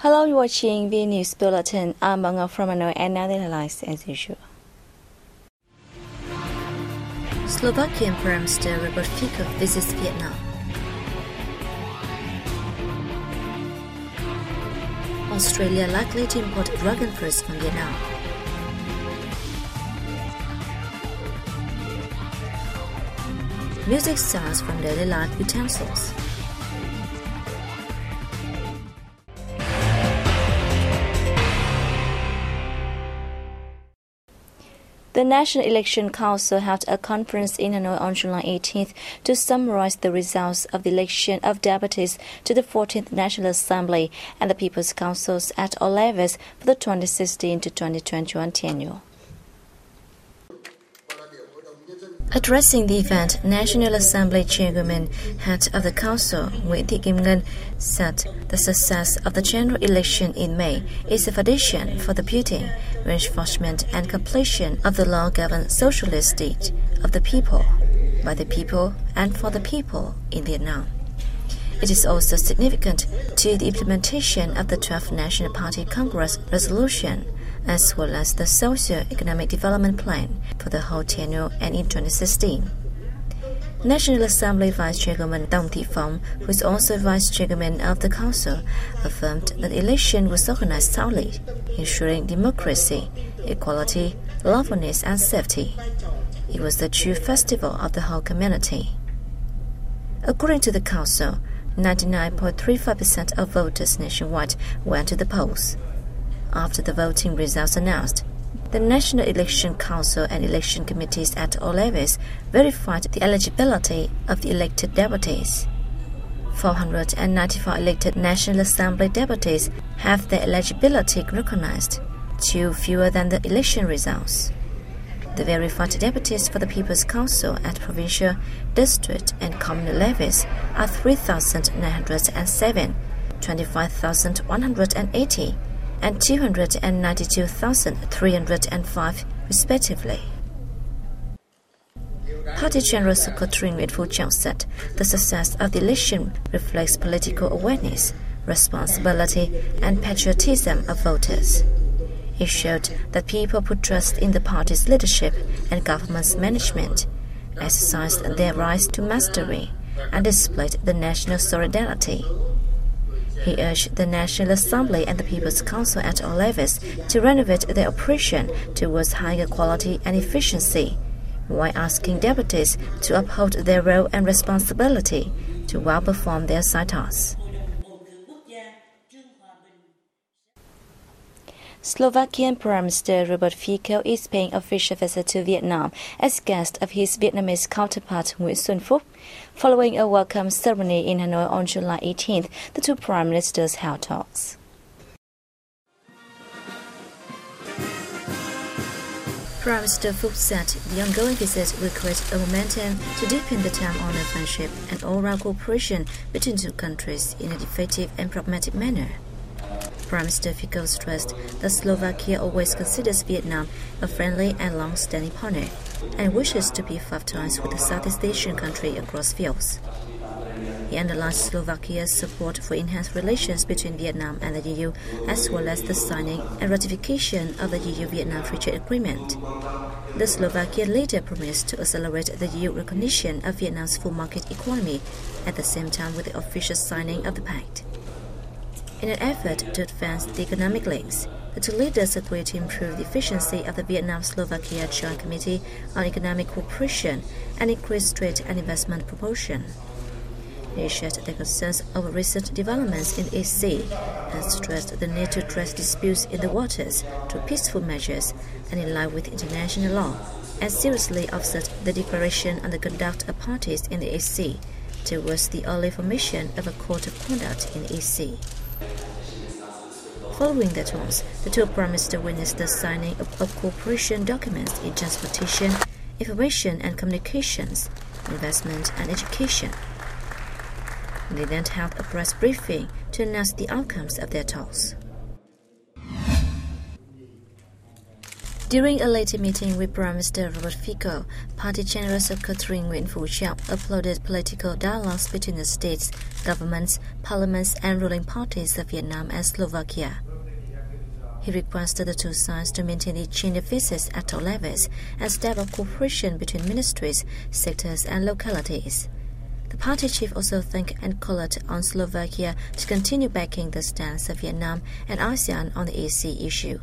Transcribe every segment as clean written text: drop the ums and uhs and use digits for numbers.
Hello, you're watching VNA News Bulletin. I'm Banga from Hanoi and now the headlines as usual. Slovakian Prime Minister Robert Fico visits Vietnam. Australia likely to import dragon fruits from Vietnam. Music stars from daily life utensils. The National Election Council held a conference in Hanoi on July 18th to summarize the results of the election of deputies to the 14th National Assembly and the People's Councils at all levels for the 2016 to 2021 tenure. Addressing the event, National Assembly Chairwoman, head of the Council, Nguyễn Thị Kim Ngân, said the success of the general election in May is a foundation for the building, reinforcement and completion of the law-governed socialist state of the people, by the people and for the people in Vietnam. It is also significant to the implementation of the 12th National Party Congress resolution, as well as the socio-economic development plan for the whole tenure and in 2016. National Assembly Vice Chairwoman Dong Thị Phóng, who is also Vice Chairwoman of the Council, affirmed that the election was organized thoroughly, ensuring democracy, equality, lawfulness and safety. It was the true festival of the whole community. According to the Council, 99.35% of voters nationwide went to the polls. After the voting results announced, the National Election Council and election committees at all levels verified the eligibility of the elected deputies. 494 elected National Assembly deputies have their eligibility recognized, 2 fewer than the election results. The verified deputies for the People's Council at provincial, district and communal levels are 3,907, 25,180, and 292,305 respectively. Party General Secretary Nguyễn Phú Trọng said the success of the election reflects political awareness, responsibility and patriotism of voters. It showed that people put trust in the party's leadership and government's management, exercised their rights to mastery, and displayed the national solidarity. He urged the National Assembly and the People's Council at all levels to renovate their operation towards higher quality and efficiency, while asking deputies to uphold their role and responsibility to well perform their side tasks. Slovakian Prime Minister Robert Fico is paying official visit to Vietnam as guest of his Vietnamese counterpart Nguyễn Xuân Phúc. Following a welcome ceremony in Hanoi on July 18th, the two prime ministers held talks. Prime Minister Phúc said the ongoing visit will create a momentum to deepen the time-honored friendship and all-round cooperation between the two countries in an effective and pragmatic manner. Prime Minister Fico stressed that Slovakia always considers Vietnam a friendly and long-standing partner and wishes to beef up ties with the Southeast Asian country across fields. He underlined Slovakia's support for enhanced relations between Vietnam and the EU, as well as the signing and ratification of the EU-Vietnam Free Trade Agreement. The Slovakian leader promised to accelerate the EU recognition of Vietnam's full market economy at the same time with the official signing of the pact. In an effort to advance the economic links, the two leaders agreed to improve the efficiency of the Vietnam-Slovakia Joint Committee on Economic Cooperation and increase trade and investment promotion. They shared their concerns over recent developments in the East Sea and stressed the need to address disputes in the waters through peaceful measures and in line with international law, and seriously offset the declaration on the conduct of parties in the East Sea towards the early formation of a Code of Conduct in the East Sea. Following their talks, the two prime ministers witnessed the signing of cooperation documents in transportation, information and communications, investment and education. They then held a press briefing to announce the outcomes of their talks. During a later meeting with Prime Minister Robert Fico, Party General Secretary Nguyễn Phú Trọng applauded political dialogues between the states, governments, parliaments and ruling parties of Vietnam and Slovakia. He requested the two sides to maintain exchange of visits at all levels and step up cooperation between ministries, sectors and localities. The party chief also thanked and called on Slovakia to continue backing the stance of Vietnam and ASEAN on the EC issue.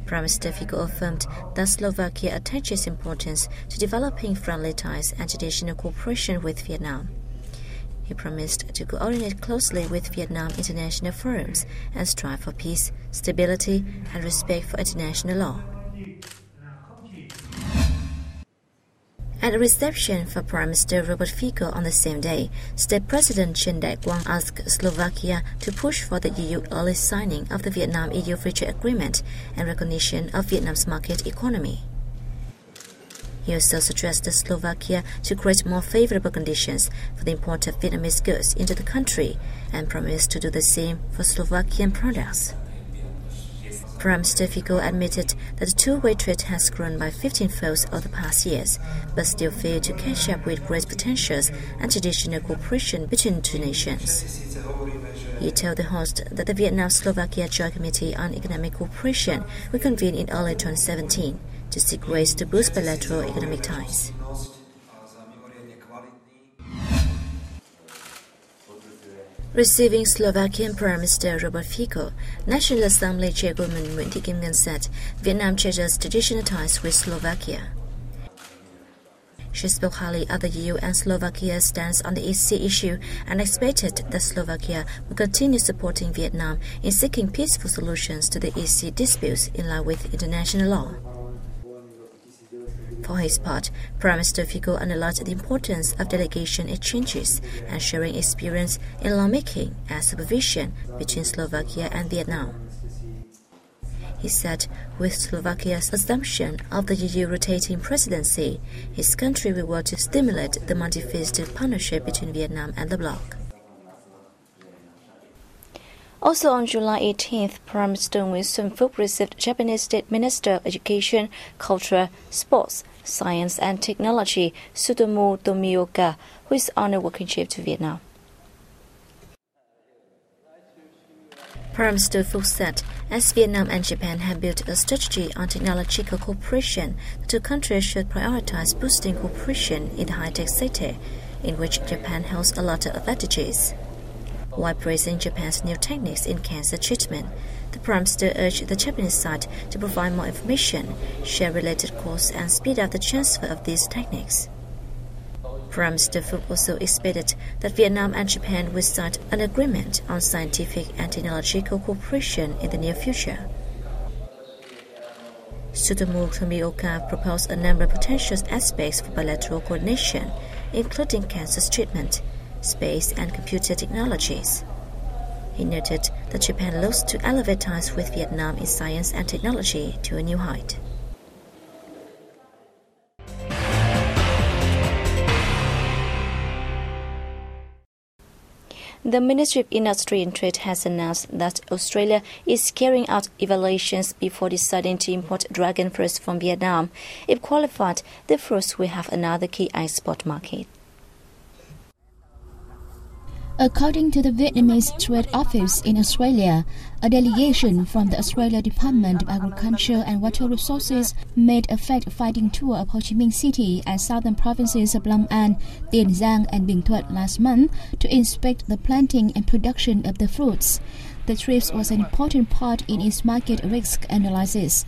Prime Minister Fico affirmed that Slovakia attaches importance to developing friendly ties and traditional cooperation with Vietnam. He promised to coordinate closely with Vietnam international forums and strive for peace, stability, and respect for international law. At a reception for Prime Minister Robert Fico on the same day, State President Trần Đại Quang asked Slovakia to push for the EU early signing of the Vietnam-EU Free Trade Agreement and recognition of Vietnam's market economy. He also suggested Slovakia to create more favorable conditions for the import of Vietnamese goods into the country and promised to do the same for Slovakian products. Prime Minister Fico admitted that the two-way trade has grown by 15-fold over the past years, but still failed to catch up with great potentials and traditional cooperation between two nations. He told the host that the Vietnam-Slovakia Joint Committee on Economic Cooperation will convene in early 2017 to seek ways to boost bilateral economic ties. Receiving Slovakian Prime Minister Robert Fico, National Assembly Chairwoman Nguyễn Thị Kim Ngân said Vietnam treasures traditional ties with Slovakia. She spoke highly of the EU and Slovakia's stance on the EC issue and expected that Slovakia will continue supporting Vietnam in seeking peaceful solutions to the EC disputes in line with international law. For his part, Prime Minister Fico underlined the importance of delegation exchanges and sharing experience in lawmaking and supervision between Slovakia and Vietnam. He said, with Slovakia's assumption of the EU rotating presidency, his country will work to stimulate the multifaceted partnership between Vietnam and the bloc. Also on July 18th, Prime Minister Nguyễn Xuân Phúc received Japanese State Minister of Education, Culture, Sports, Science and Technology, Tsutomu Tomioka, who is on a working trip to Vietnam. Prime Minister Phúc said, as Vietnam and Japan have built a strategy on technological cooperation, the two countries should prioritize boosting cooperation in the high-tech sector, in which Japan holds a lot of advantages. While praising Japan's new techniques in cancer treatment, the Prime Minister urged the Japanese side to provide more information, share related costs, and speed up the transfer of these techniques. Prime Minister Phúc also expected that Vietnam and Japan will sign an agreement on scientific and technological cooperation in the near future. Tsutomu Tomioka proposed a number of potential aspects for bilateral coordination, including cancer treatment, space and computer technologies. He noted that Japan looks to elevate ties with Vietnam in science and technology to a new height. The Ministry of Industry and Trade has announced that Australia is carrying out evaluations before deciding to import dragon fruits from Vietnam. If qualified, the fruits will have another key export market. According to the Vietnamese Trade Office in Australia, a delegation from the Australia Department of Agriculture and Water Resources made a fact-finding tour of Ho Chi Minh City and southern provinces of Long An, Tiền Giang and Bình Thuận last month to inspect the planting and production of the fruits. The trip was an important part in its market risk analysis.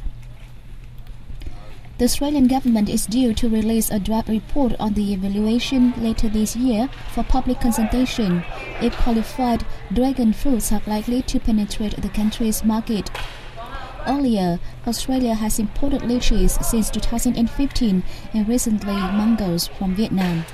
The Australian government is due to release a draft report on the evaluation later this year for public consultation. If qualified, dragon fruits are likely to penetrate the country's market. Earlier, Australia has imported lychees since 2015 and recently mangoes from Vietnam.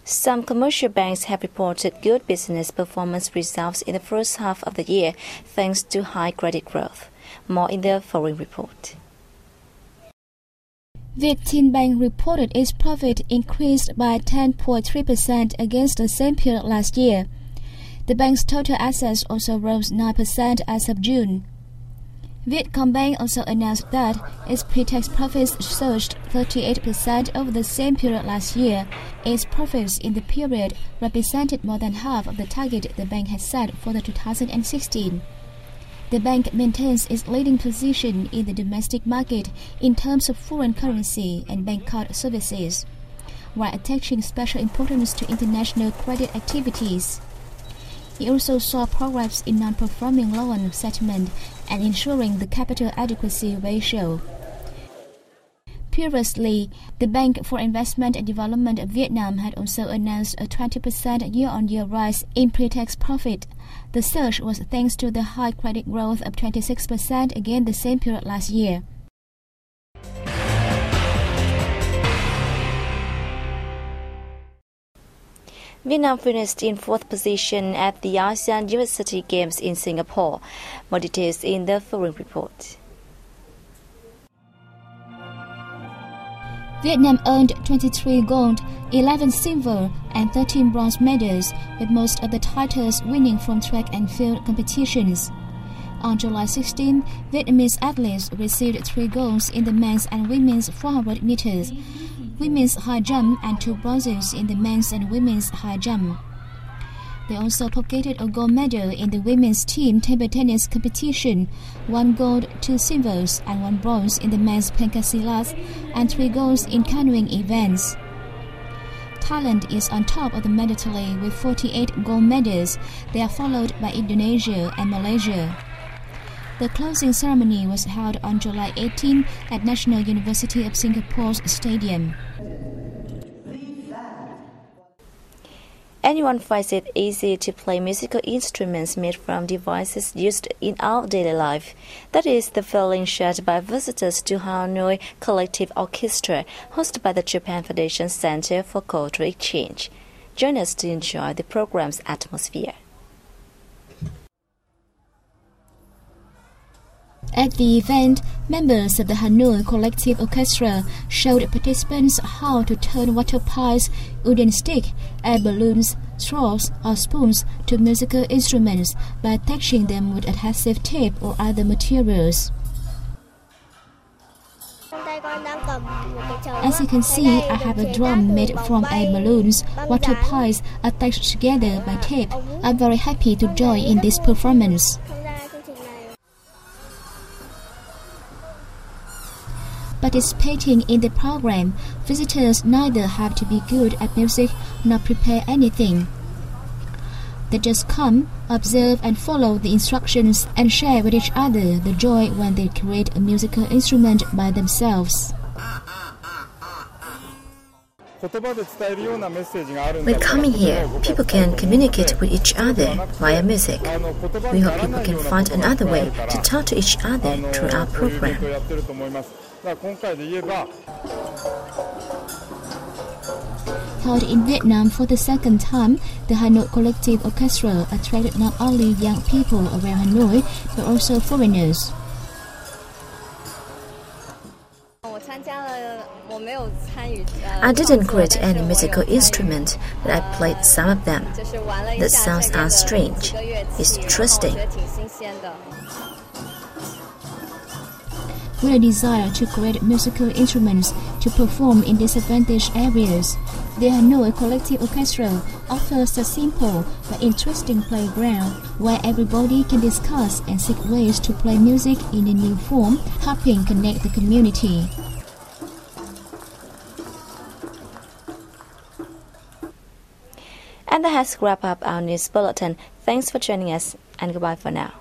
Some commercial banks have reported good business performance results in the first half of the year thanks to high credit growth. More in the following report. Vietinbank reported its profit increased by 10.3% against the same period last year. The bank's total assets also rose 9% as of June. Vietcombank also announced that its pre-tax profits surged 38% over the same period last year. Its profits in the period represented more than half of the target the bank had set for the 2016. The bank maintains its leading position in the domestic market in terms of foreign currency and bank card services, while attaching special importance to international credit activities. It also saw progress in non-performing loan settlement and ensuring the capital adequacy ratio. Previously, the Bank for Investment and Development of Vietnam had also announced a 20% year-on-year rise in pre-tax profit. The surge was thanks to the high credit growth of 26% against the same period last year. Vietnam finished in 4th position at the ASEAN University Games in Singapore. More details in the following report. Vietnam earned 23 gold, 11 silver, and 13 bronze medals, with most of the titles winning from track and field competitions. On July 16, Vietnamese athletes received 3 golds in the men's and women's 400 meters, women's high jump, and 2 bronzes in the men's and women's high jump. They also pocketed a gold medal in the women's team table tennis competition, 1 gold, 2 silvers, and 1 bronze in the men's pencasilat, and 3 golds in canoeing events. Thailand is on top of the medal tally with 48 gold medals. They are followed by Indonesia and Malaysia. The closing ceremony was held on July 18 at National University of Singapore's stadium. Anyone finds it easy to play musical instruments made from devices used in our daily life. That is the feeling shared by visitors to Hanoi Collective Orchestra, hosted by the Japan Foundation Center for Cultural Exchange. Join us to enjoy the program's atmosphere. At the event, members of the Hanoi Collective Orchestra showed participants how to turn water pies, wooden stick, air balloons, straws, or spoons to musical instruments by attaching them with adhesive tape or other materials. As you can see, I have a drum made from air balloons, water pies attached together by tape. I'm very happy to join in this performance. Participating in the program, visitors neither have to be good at music nor prepare anything. They just come, observe and follow the instructions and share with each other the joy when they create a musical instrument by themselves. When coming here, people can communicate with each other via music. We hope people can find another way to talk to each other through our program. Held in Vietnam for the second time, the Hanoi Collective Orchestra attracted not only young people around Hanoi, but also foreigners. I didn't create any musical instrument, but I played some of them. The sounds are strange. It's interesting. With a desire to create musical instruments to perform in disadvantaged areas, the Hanoi Collective Orchestra offers a simple but interesting playground where everybody can discuss and seek ways to play music in a new form, helping connect the community. And that has wrapped up our news bulletin. Thanks for joining us, and goodbye for now.